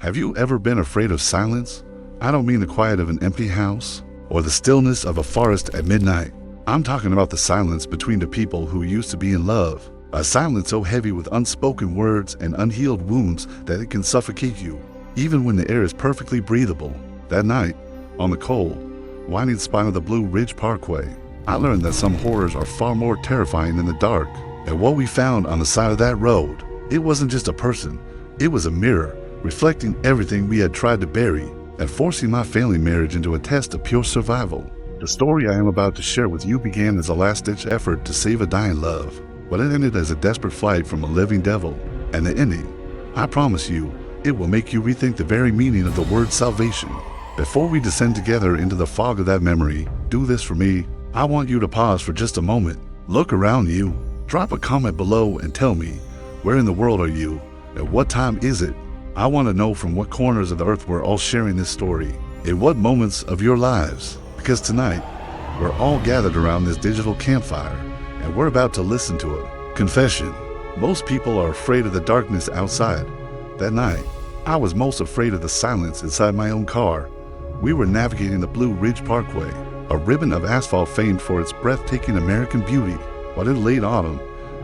Have you ever been afraid of silence? I don't mean the quiet of an empty house or the stillness of a forest at midnight. I'm talking about the silence between the people who used to be in love. A silence so heavy with unspoken words and unhealed wounds that it can suffocate you, even when the air is perfectly breathable. That night, on the cold, winding spine of the Blue Ridge Parkway, I learned that some horrors are far more terrifying than the dark. And what we found on the side of that road, it wasn't just a person, it was a mirror, reflecting everything we had tried to bury and forcing my failing marriage into a test of pure survival. The story I am about to share with you began as a last-ditch effort to save a dying love, but it ended as a desperate flight from a living devil. And the ending, I promise you, it will make you rethink the very meaning of the word salvation. Before we descend together into the fog of that memory, do this for me. I want you to pause for just a moment. Look around you. Drop a comment below and tell me, where in the world are you? At what time is it? I want to know from what corners of the earth we're all sharing this story. In what moments of your lives? Because tonight, we're all gathered around this digital campfire, and we're about to listen to a confession. Most people are afraid of the darkness outside. That night, I was most afraid of the silence inside my own car. We were navigating the Blue Ridge Parkway, a ribbon of asphalt famed for its breathtaking American beauty. But in late autumn,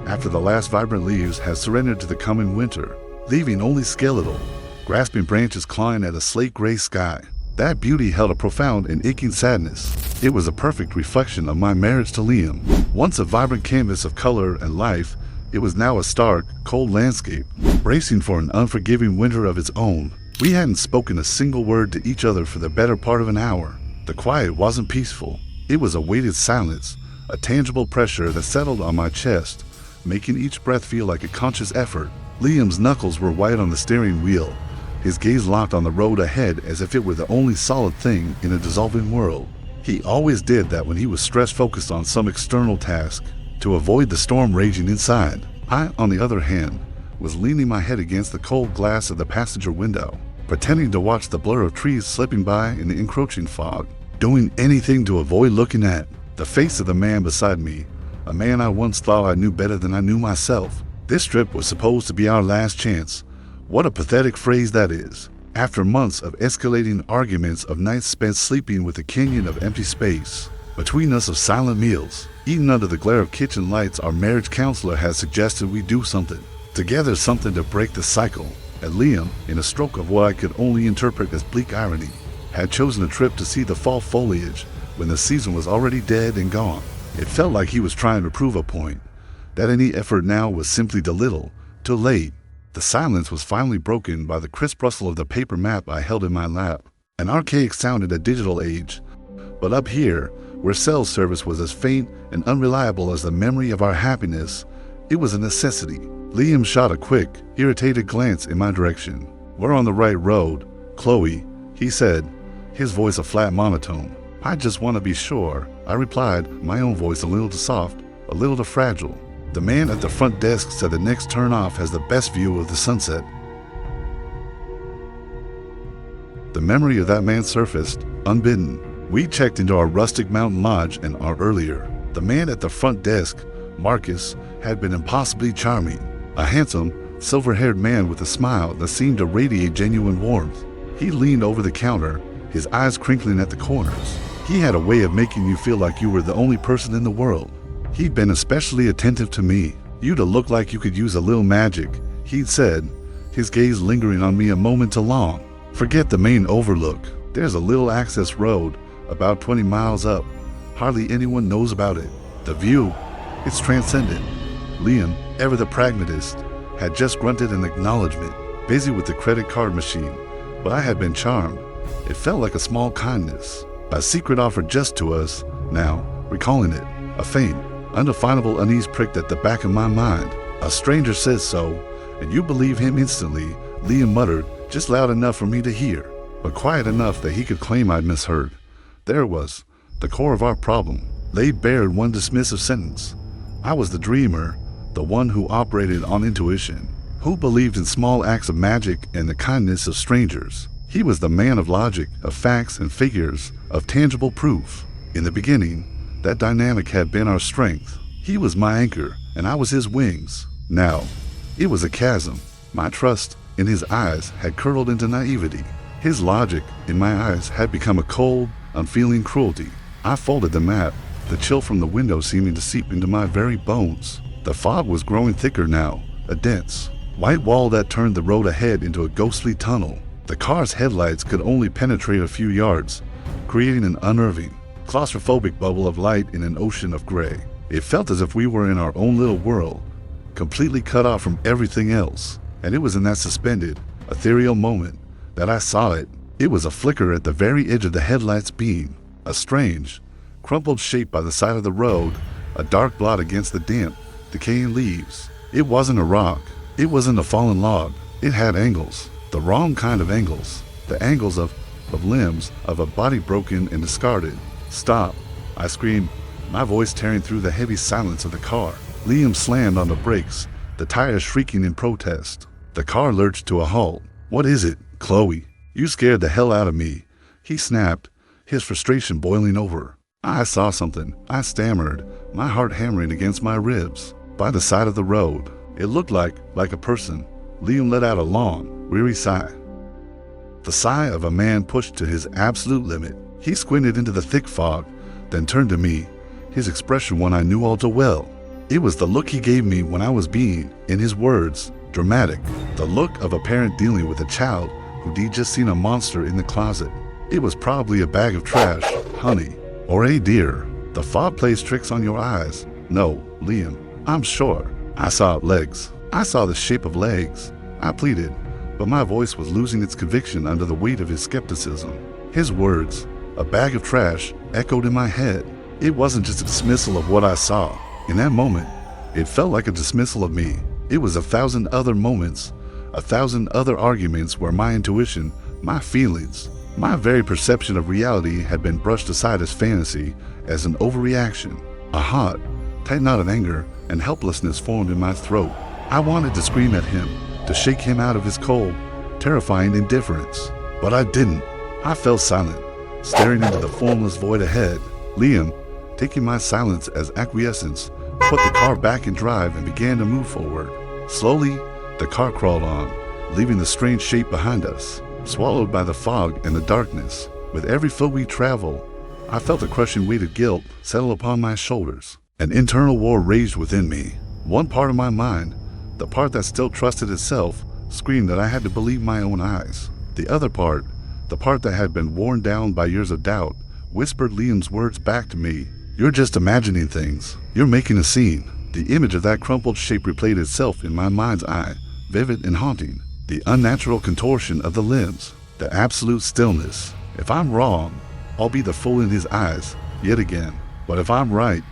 after the last vibrant leaves had surrendered to the coming winter, leaving only skeletal, grasping branches clawing at a slate gray sky, that beauty held a profound and aching sadness. It was a perfect reflection of my marriage to Liam. Once a vibrant canvas of color and life, it was now a stark, cold landscape, bracing for an unforgiving winter of its own. We hadn't spoken a single word to each other for the better part of an hour. The quiet wasn't peaceful. It was a weighted silence, a tangible pressure that settled on my chest, making each breath feel like a conscious effort. Liam's knuckles were white on the steering wheel, his gaze locked on the road ahead as if it were the only solid thing in a dissolving world. He always did that when he was stress-focused on some external task, to avoid the storm raging inside. I, on the other hand, was leaning my head against the cold glass of the passenger window, pretending to watch the blur of trees slipping by in the encroaching fog, doing anything to avoid looking at the face of the man beside me, a man I once thought I knew better than I knew myself. This trip was supposed to be our last chance. What a pathetic phrase that is. After months of escalating arguments, of nights spent sleeping with a canyon of empty space, between us of silent meals, eaten under the glare of kitchen lights, our marriage counselor had suggested we do something. Together, something to break the cycle. And Liam, in a stroke of what I could only interpret as bleak irony, had chosen a trip to see the fall foliage when the season was already dead and gone. It felt like he was trying to prove a point, that any effort now was simply too little, too late. The silence was finally broken by the crisp rustle of the paper map I held in my lap. An archaic sound in a digital age, but up here, where cell service was as faint and unreliable as the memory of our happiness, it was a necessity. Liam shot a quick, irritated glance in my direction. "We're on the right road, Chloe," he said, his voice a flat monotone. "I just want to be sure," I replied, my own voice a little too soft, a little too fragile. The man at the front desk said the next turn-off has the best view of the sunset. The memory of that man surfaced, unbidden. We checked into our rustic mountain lodge an hour earlier. The man at the front desk, Marcus, had been impossibly charming. A handsome, silver-haired man with a smile that seemed to radiate genuine warmth. He leaned over the counter, his eyes crinkling at the corners. He had a way of making you feel like you were the only person in the world. He'd been especially attentive to me. "You'd look like you could use a little magic," he'd said, his gaze lingering on me a moment too long. "Forget the main overlook. There's a little access road, about 20 miles up. Hardly anyone knows about it. The view, it's transcendent." Liam, ever the pragmatist, had just grunted an acknowledgement, busy with the credit card machine, but I had been charmed. It felt like a small kindness, a secret offered just to us. Now, recalling it, a faint, undefinable unease pricked at the back of my mind. "A stranger says so, and you believe him instantly," Liam muttered, just loud enough for me to hear, but quiet enough that he could claim I'd misheard. There it was, the core of our problem, laid bare in one dismissive sentence. I was the dreamer, the one who operated on intuition, who believed in small acts of magic and the kindness of strangers. He was the man of logic, of facts and figures, of tangible proof. In the beginning, that dynamic had been our strength. He was my anchor, and I was his wings. Now, it was a chasm. My trust, in his eyes had curdled into naivety. His logic, in my eyes, had become a cold, unfeeling cruelty. I folded the map, the chill from the window seeming to seep into my very bones. The fog was growing thicker now, a dense, white wall that turned the road ahead into a ghostly tunnel. The car's headlights could only penetrate a few yards, creating an unnerving, claustrophobic bubble of light in an ocean of gray. It felt as if we were in our own little world, completely cut off from everything else. And it was in that suspended, ethereal moment that I saw it. It was a flicker at the very edge of the headlight's beam, a strange, crumpled shape by the side of the road, a dark blot against the damp, decaying leaves. It wasn't a rock. It wasn't a fallen log. It had angles, the wrong kind of angles, the angles of limbs, of a body broken and discarded. "Stop," I screamed, my voice tearing through the heavy silence of the car. Liam slammed on the brakes, the tires shrieking in protest. The car lurched to a halt. "What is it, Chloe? You scared the hell out of me," he snapped, his frustration boiling over. "I saw something," I stammered, my heart hammering against my ribs. "By the side of the road. It looked like a person." Liam let out a long, weary sigh. The sigh of a man pushed to his absolute limit. He squinted into the thick fog, then turned to me, his expression one I knew all too well. It was the look he gave me when I was being, in his words, dramatic. The look of a parent dealing with a child who'd just seen a monster in the closet. It was probably a bag of trash, honey, or a deer. The fog plays tricks on your eyes. No, Liam, I'm sure. I saw legs. I saw the shape of legs. I pleaded, but my voice was losing its conviction under the weight of his skepticism. His words, a bag of trash, echoed in my head. It wasn't just a dismissal of what I saw. In that moment, it felt like a dismissal of me. It was 1,000 other moments, 1,000 other arguments where my intuition, my feelings, my very perception of reality had been brushed aside as fantasy, as an overreaction. A hot, tight knot of anger and helplessness formed in my throat. I wanted to scream at him, to shake him out of his cold, terrifying indifference. But I didn't. I fell silent, staring into the formless void ahead. Liam, taking my silence as acquiescence, put the car back in drive and began to move forward. Slowly, the car crawled on, leaving the strange shape behind us, swallowed by the fog and the darkness. With every foot we traveled, I felt a crushing weight of guilt settle upon my shoulders. An internal war raged within me. One part of my mind, the part that still trusted itself, screamed that I had to believe my own eyes. The other part, the part that had been worn down by years of doubt, whispered Liam's words back to me. "You're just imagining things. You're making a scene." The image of that crumpled shape replayed itself in my mind's eye, vivid and haunting. The unnatural contortion of the limbs, the absolute stillness. If I'm wrong, I'll be the fool in his eyes, yet again. But if I'm right,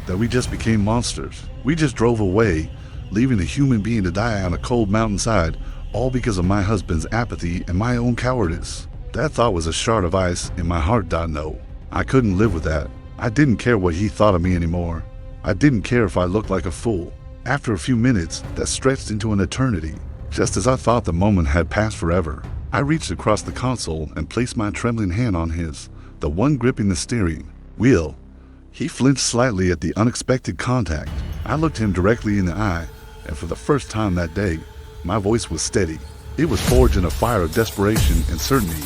that we just became monsters. We just drove away, leaving a human being to die on a cold mountainside, all because of my husband's apathy and my own cowardice. That thought was a shard of ice in my heart, no. I couldn't live with that. I didn't care what he thought of me anymore. I didn't care if I looked like a fool. After a few minutes that stretched into an eternity, just as I thought the moment had passed forever, I reached across the console and placed my trembling hand on his, the one gripping the steering wheel. He flinched slightly at the unexpected contact. I looked him directly in the eye, and for the first time that day, my voice was steady. It was forged in a fire of desperation and certainty,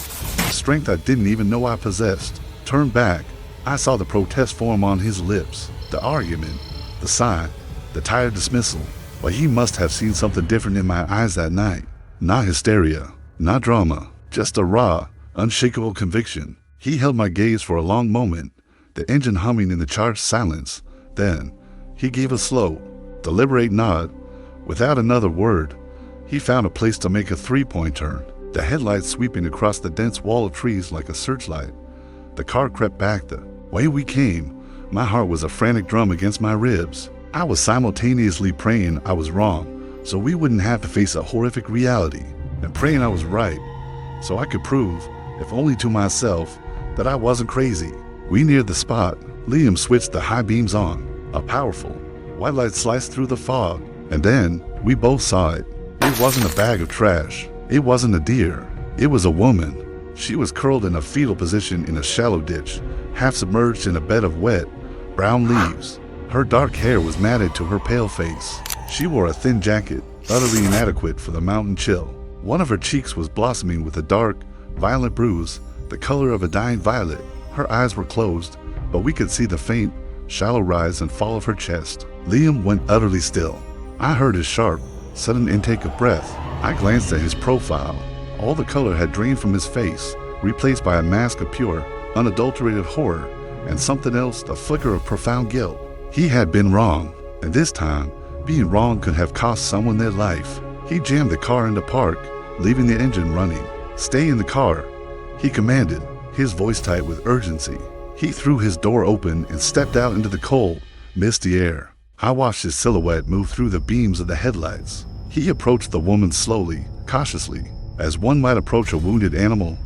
strength I didn't even know I possessed. Turned back, I saw the protest form on his lips, the argument, the sigh, the tired dismissal. But he must have seen something different in my eyes that night. Not hysteria, not drama, just a raw, unshakable conviction. He held my gaze for a long moment, the engine humming in the charged silence. Then, he gave a slow, deliberate nod. Without another word, he found a place to make a three-point turn, the headlights sweeping across the dense wall of trees like a searchlight. The car crept back the way we came. My heart was a frantic drum against my ribs. I was simultaneously praying I was wrong, so we wouldn't have to face a horrific reality, and praying I was right, so I could prove, if only to myself, that I wasn't crazy. We neared the spot. Liam switched the high beams on. A powerful, white light sliced through the fog, and then we both saw it. It wasn't a bag of trash. It wasn't a deer. It was a woman. She was curled in a fetal position in a shallow ditch, half submerged in a bed of wet, brown leaves. Her dark hair was matted to her pale face. She wore a thin jacket, utterly inadequate for the mountain chill. One of her cheeks was blossoming with a dark, violent bruise, the color of a dying violet. Her eyes were closed, but we could see the faint, shallow rise and fall of her chest. Liam went utterly still. I heard his sharp, sudden intake of breath. I glanced at his profile. All the color had drained from his face, replaced by a mask of pure, unadulterated horror, and something else, a flicker of profound guilt. He had been wrong, and this time, being wrong could have cost someone their life. He jammed the car into park, leaving the engine running. "Stay in the car," he commanded, his voice tight with urgency. He threw his door open and stepped out into the cold, misty air. I watched his silhouette move through the beams of the headlights. He approached the woman slowly, cautiously, as one might approach a wounded animal.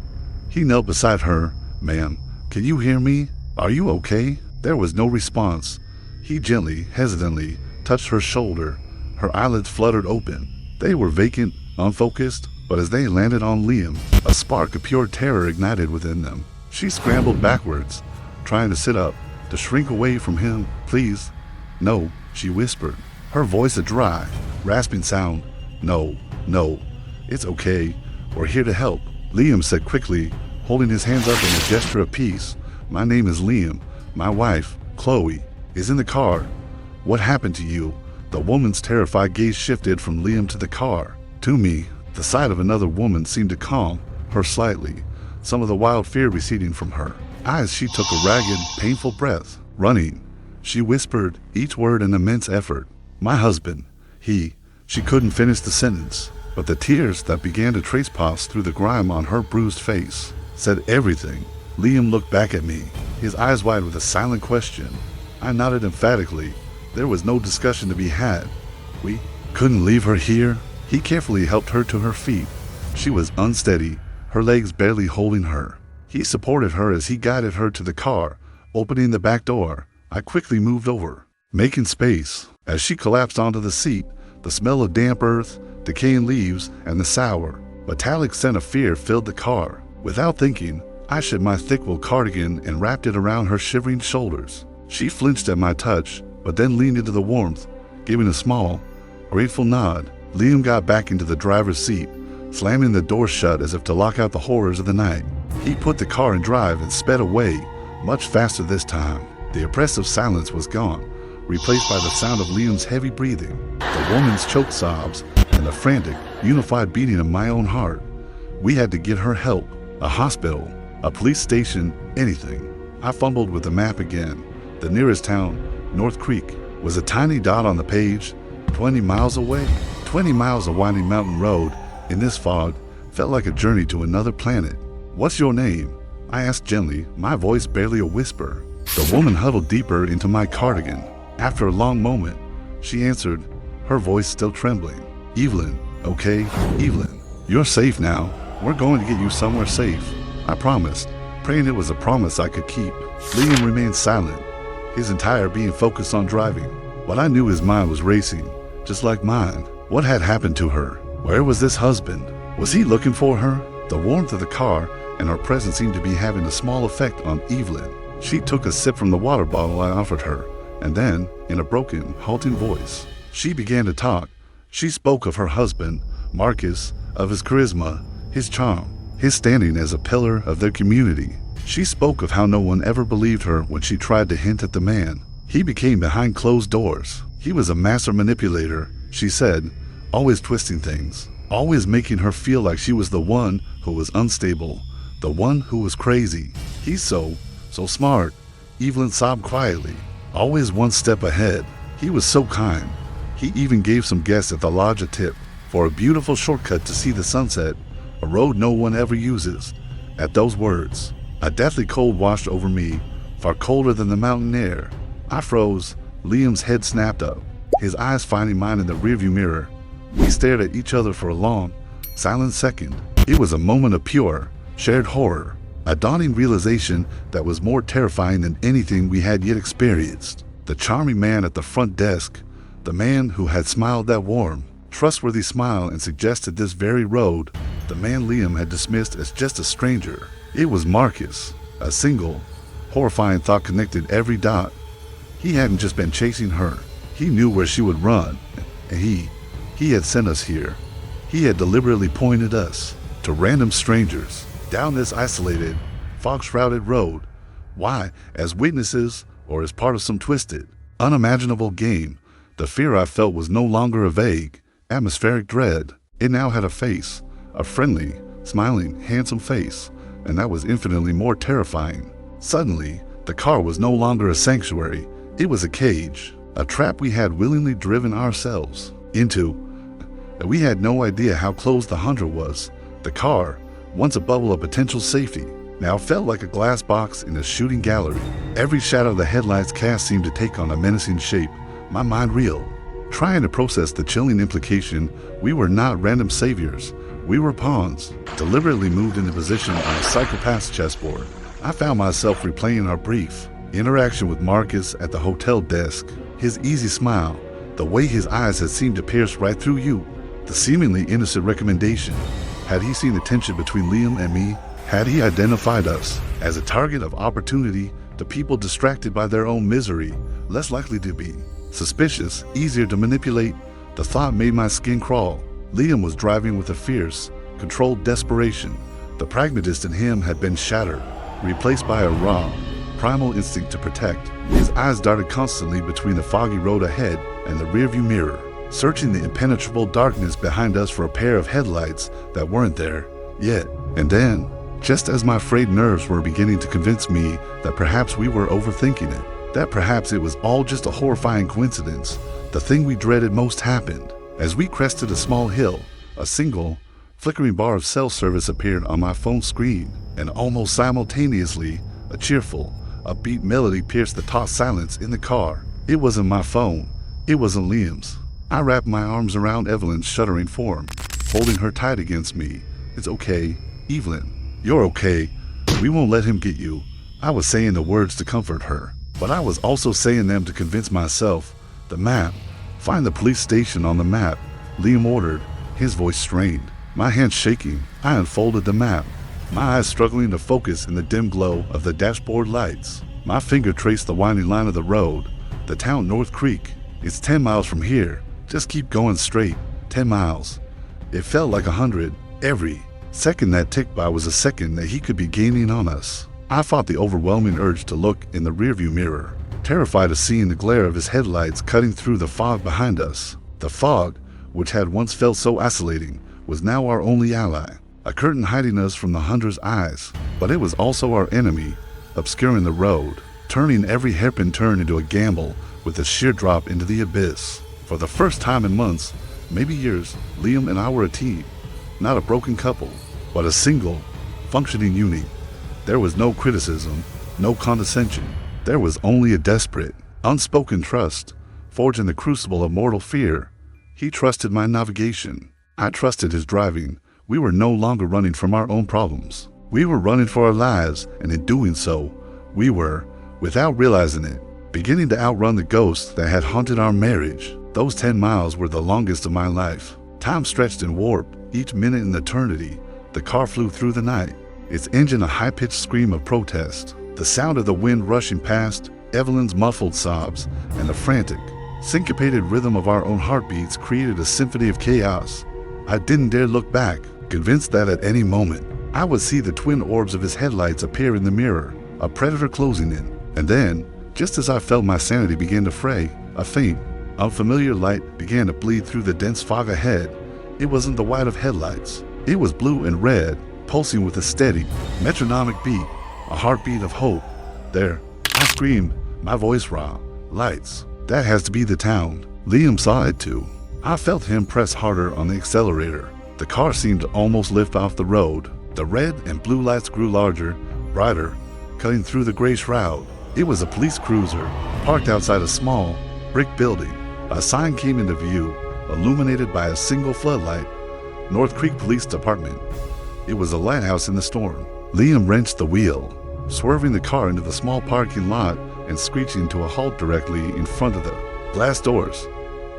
He knelt beside her. "Ma'am, can you hear me? Are you okay?" There was no response. He gently, hesitantly, touched her shoulder. Her eyelids fluttered open. They were vacant, unfocused, but as they landed on Liam, a spark of pure terror ignited within them. She scrambled backwards, trying to sit up, to shrink away from him. "Please." "No," she whispered, her voice a dry, rasping sound. "No, no, it's okay. We're here to help," Liam said quickly, holding his hands up in a gesture of peace. "My name is Liam. My wife, Chloe, is in the car. What happened to you?" The woman's terrified gaze shifted from Liam to the car, to me. The sight of another woman seemed to calm her slightly, some of the wild fear receding from her eyes. She took a ragged, painful breath. "Running," she whispered, each word an immense effort. "My husband, She couldn't finish the sentence, but the tears that began to trace paths through the grime on her bruised face said everything. Liam looked back at me, his eyes wide with a silent question. I nodded emphatically. There was no discussion to be had. We couldn't leave her here. He carefully helped her to her feet. She was unsteady, her legs barely holding her. He supported her as he guided her to the car, opening the back door. I quickly moved over, making space. As she collapsed onto the seat, the smell of damp earth, decaying leaves, and the sour, metallic scent of fear filled the car. Without thinking, I shed my thick wool cardigan and wrapped it around her shivering shoulders. She flinched at my touch, but then leaned into the warmth, giving a small, grateful nod. Liam got back into the driver's seat, slamming the door shut as if to lock out the horrors of the night. He put the car in drive and sped away, much faster this time. The oppressive silence was gone, replaced by the sound of Liam's heavy breathing, the woman's choked sobs, and the frantic, unified beating of my own heart. We had to get her help, a hospital, a police station, anything. I fumbled with the map again. The nearest town, North Creek, was a tiny dot on the page, 20 miles away. 20 miles of winding mountain road, in this fog, felt like a journey to another planet. "What's your name?" I asked gently, my voice barely a whisper. The woman huddled deeper into my cardigan. After a long moment, she answered, her voice still trembling. "Evelyn, okay, Evelyn. You're safe now. We're going to get you somewhere safe." I promised, praying it was a promise I could keep. Liam remained silent, his entire being focused on driving, but I knew his mind was racing, just like mine. What had happened to her? Where was this husband? Was he looking for her? The warmth of the car and her presence seemed to be having a small effect on Evelyn. She took a sip from the water bottle I offered her, and then, in a broken, halting voice, she began to talk. She spoke of her husband, Marcus, of his charisma, his charm, his standing as a pillar of their community. She spoke of how no one ever believed her when she tried to hint at the man. He became behind closed doors. He was a master manipulator, she said, always twisting things, always making her feel like she was the one who was unstable, the one who was crazy. "He's so smart," Evelyn sobbed quietly, always one step ahead. "He was so kind. He even gave some guests at the lodge a tip for a beautiful shortcut to see the sunset, a road no one ever uses." At those words, a deathly cold washed over me, far colder than the mountain air. I froze. Liam's head snapped up, his eyes finding mine in the rearview mirror. We stared at each other for a long, silent second. It was a moment of pure, shared horror, a dawning realization that was more terrifying than anything we had yet experienced. The charming man at the front desk, the man who had smiled that warm, trustworthy smile and suggested this very road, the man Liam had dismissed as just a stranger. It was Marcus. A single, horrifying thought connected every dot. He hadn't just been chasing her. He knew where she would run, and he He had sent us here. He had deliberately pointed us to random strangers down this isolated, fog-shrouded road. Why? As witnesses or as part of some twisted, unimaginable game? The fear I felt was no longer a vague, atmospheric dread. It now had a face, a friendly, smiling, handsome face, and that was infinitely more terrifying. Suddenly, the car was no longer a sanctuary. It was a cage, a trap we had willingly driven ourselves into. We had no idea how close the hunter was. The car, once a bubble of potential safety, now felt like a glass box in a shooting gallery. Every shadow the headlights cast seemed to take on a menacing shape. My mind reeled, trying to process the chilling implication. We were not random saviors. We were pawns, deliberately moved into position on a psychopath's chessboard. I found myself replaying our brief interaction with Marcus at the hotel desk. His easy smile, the way his eyes had seemed to pierce right through you, the seemingly innocent recommendation. Had he seen the tension between Liam and me? Had he identified us as a target of opportunity to people distracted by their own misery, less likely to be suspicious, easier to manipulate? The thought made my skin crawl. Liam was driving with a fierce, controlled desperation. The pragmatist in him had been shattered, replaced by a raw, primal instinct to protect. His eyes darted constantly between the foggy road ahead and the rearview mirror, searching the impenetrable darkness behind us for a pair of headlights that weren't there yet. And then, just as my frayed nerves were beginning to convince me that perhaps we were overthinking it, that perhaps it was all just a horrifying coincidence, the thing we dreaded most happened. As we crested a small hill, a single, flickering bar of cell service appeared on my phone screen, and almost simultaneously, a cheerful, upbeat melody pierced the taut silence in the car. It wasn't my phone. It wasn't Liam's. I wrapped my arms around Evelyn's shuddering form, holding her tight against me. "It's okay, Evelyn. You're okay. We won't let him get you." I was saying the words to comfort her, but I was also saying them to convince myself. "The map. Find the police station on the map," Liam ordered, his voice strained. My hands shaking, I unfolded the map, my eyes struggling to focus in the dim glow of the dashboard lights. My finger traced the winding line of the road, the town North Creek. "It's 10 miles from here. Just keep going straight. 10 miles. It felt like 100. Every second that ticked by was a second that he could be gaining on us. I fought the overwhelming urge to look in the rearview mirror, terrified of seeing the glare of his headlights cutting through the fog behind us. The fog, which had once felt so isolating, was now our only ally, a curtain hiding us from the hunter's eyes. But it was also our enemy, obscuring the road, turning every hairpin turn into a gamble with a sheer drop into the abyss. For the first time in months, maybe years, Liam and I were a team, not a broken couple, but a single, functioning unit. There was no criticism, no condescension. There was only a desperate, unspoken trust, forged in the crucible of mortal fear. He trusted my navigation. I trusted his driving. We were no longer running from our own problems. We were running for our lives, and in doing so, we were, without realizing it, beginning to outrun the ghosts that had haunted our marriage. Those 10 miles were the longest of my life. Time stretched and warped, each minute an eternity. The car flew through the night, its engine a high-pitched scream of protest. The sound of the wind rushing past, Evelyn's muffled sobs, and the frantic, syncopated rhythm of our own heartbeats created a symphony of chaos. I didn't dare look back, convinced that at any moment, I would see the twin orbs of his headlights appear in the mirror, a predator closing in. And then, just as I felt my sanity begin to fray, a faint, unfamiliar light began to bleed through the dense fog ahead. It wasn't the white of headlights. It was blue and red, pulsing with a steady, metronomic beat, a heartbeat of hope. There, I screamed, my voice raw. "Lights. That has to be the town." Liam saw it too. I felt him press harder on the accelerator. The car seemed to almost lift off the road. The red and blue lights grew larger, brighter, cutting through the gray shroud. It was a police cruiser, parked outside a small, brick building. A sign came into view, illuminated by a single floodlight. North Creek Police Department. It was a lighthouse in the storm. Liam wrenched the wheel, swerving the car into the small parking lot and screeching to a halt directly in front of the glass doors.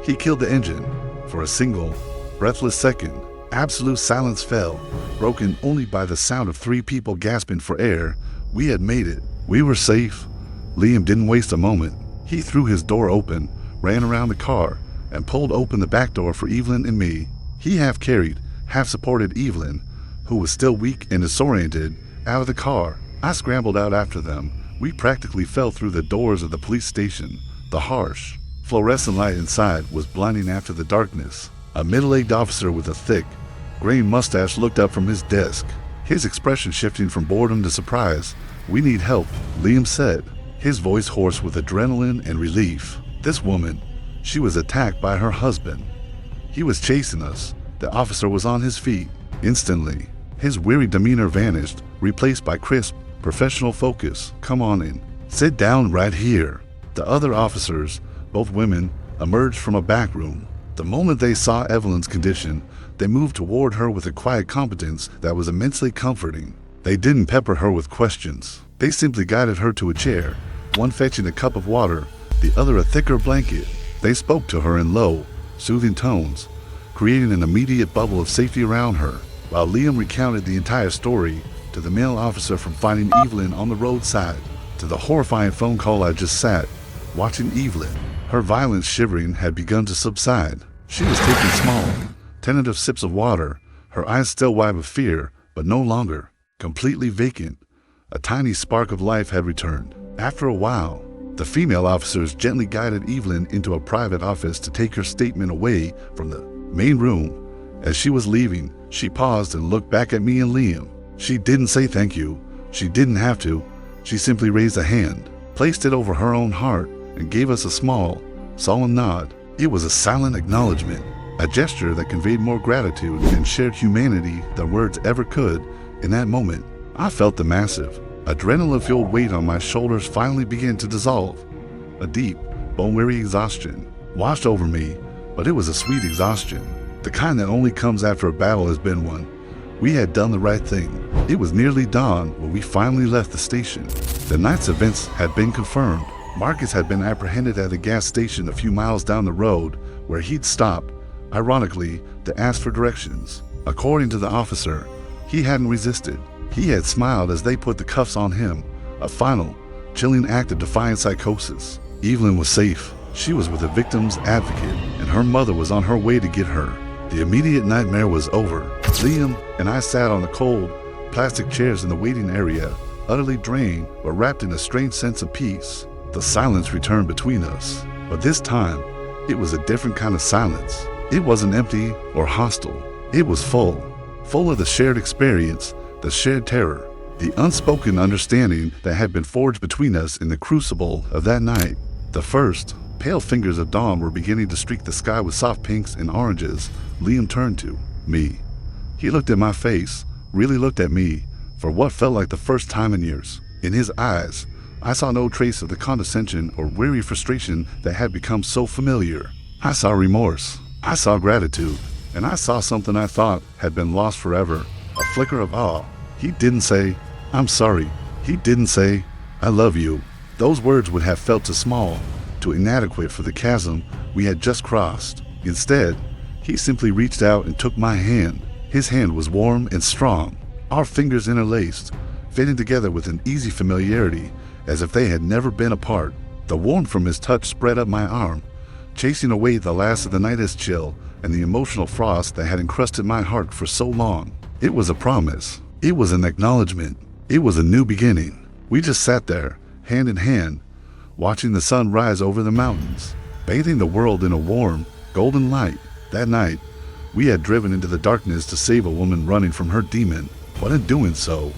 He killed the engine. For a single, breathless second, absolute silence fell, broken only by the sound of 3 people gasping for air. We had made it. We were safe. Liam didn't waste a moment. He threw his door open, ran around the car, and pulled open the back door for Evelyn and me. He half carried, half supported Evelyn, who was still weak and disoriented, out of the car. I scrambled out after them. We practically fell through the doors of the police station. The harsh, fluorescent light inside was blinding after the darkness. A middle-aged officer with a thick, gray mustache looked up from his desk, his expression shifting from boredom to surprise. "We need help," Liam said, his voice hoarse with adrenaline and relief. This woman, she was attacked by her husband. He was chasing us. The officer was on his feet. Instantly, his weary demeanor vanished, replaced by crisp, professional focus. "Come on in. Sit down right here." The other officers, both women, emerged from a back room. The moment they saw Evelyn's condition, they moved toward her with a quiet competence that was immensely comforting. They didn't pepper her with questions. They simply guided her to a chair, one fetching a cup of water, the other a thicker blanket. They spoke to her in low, soothing tones, creating an immediate bubble of safety around her, while Liam recounted the entire story, to the male officer from finding Evelyn on the roadside, to the horrifying phone call I just sat, watching Evelyn. Her violent shivering had begun to subside. She was taking small, tentative sips of water, her eyes still wide with fear, but no longer completely vacant. A tiny spark of life had returned. After a while, the female officers gently guided Evelyn into a private office to take her statement away from the main room. As she was leaving, she paused and looked back at me and Liam. She didn't say thank you. She didn't have to. She simply raised a hand, placed it over her own heart, and gave us a small, solemn nod. It was a silent acknowledgement, a gesture that conveyed more gratitude and shared humanity than words ever could. In that moment, I felt the massive, adrenaline-fueled weight on my shoulders finally begin to dissolve. A deep, bone-weary exhaustion washed over me, but it was a sweet exhaustion, the kind that only comes after a battle has been won. We had done the right thing. It was nearly dawn when we finally left the station. The night's events had been confirmed. Marcus had been apprehended at a gas station a few miles down the road, where he'd stopped, ironically, to ask for directions. According to the officer, he hadn't resisted. He had smiled as they put the cuffs on him, a final, chilling act of defiant psychosis. Evelyn was safe. She was with a victim's advocate, and her mother was on her way to get her. The immediate nightmare was over. Liam and I sat on the cold, plastic chairs in the waiting area, utterly drained but wrapped in a strange sense of peace. The silence returned between us, but this time, it was a different kind of silence. It wasn't empty or hostile. It was full of the shared experience, the shared terror, the unspoken understanding that had been forged between us in the crucible of that night. The first, pale fingers of dawn were beginning to streak the sky with soft pinks and oranges. Liam turned to me. He looked at my face, really looked at me, for what felt like the first time in years. In his eyes, I saw no trace of the condescension or weary frustration that had become so familiar. I saw remorse, I saw gratitude, and I saw something I thought had been lost forever. A flicker of awe. He didn't say, "I'm sorry." He didn't say, "I love you." Those words would have felt too small, too inadequate for the chasm we had just crossed. Instead, he simply reached out and took my hand. His hand was warm and strong, our fingers interlaced, fitting together with an easy familiarity, as if they had never been apart. The warmth from his touch spread up my arm, chasing away the last of the night's chill and the emotional frost that had encrusted my heart for so long. It was a promise. It was an acknowledgement. It was a new beginning. We just sat there, hand in hand, watching the sun rise over the mountains, bathing the world in a warm, golden light. That night, we had driven into the darkness to save a woman running from her demon, but in doing so,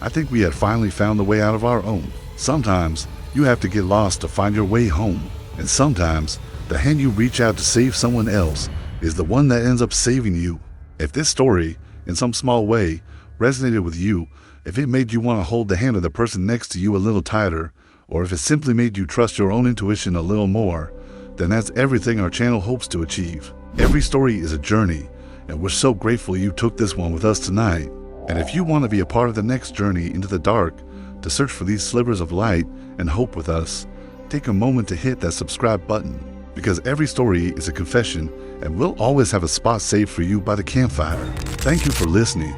I think we had finally found the way out of our own. Sometimes, you have to get lost to find your way home, and sometimes, the hand you reach out to save someone else is the one that ends up saving you. If this story, in some small way, resonated with you, if it made you want to hold the hand of the person next to you a little tighter, or if it simply made you trust your own intuition a little more, then that's everything our channel hopes to achieve. Every story is a journey, and we're so grateful you took this one with us tonight. And if you want to be a part of the next journey into the dark, to search for these slivers of light and hope with us, take a moment to hit that subscribe button, because every story is a confession, and we'll always have a spot saved for you by the campfire. Thank you for listening.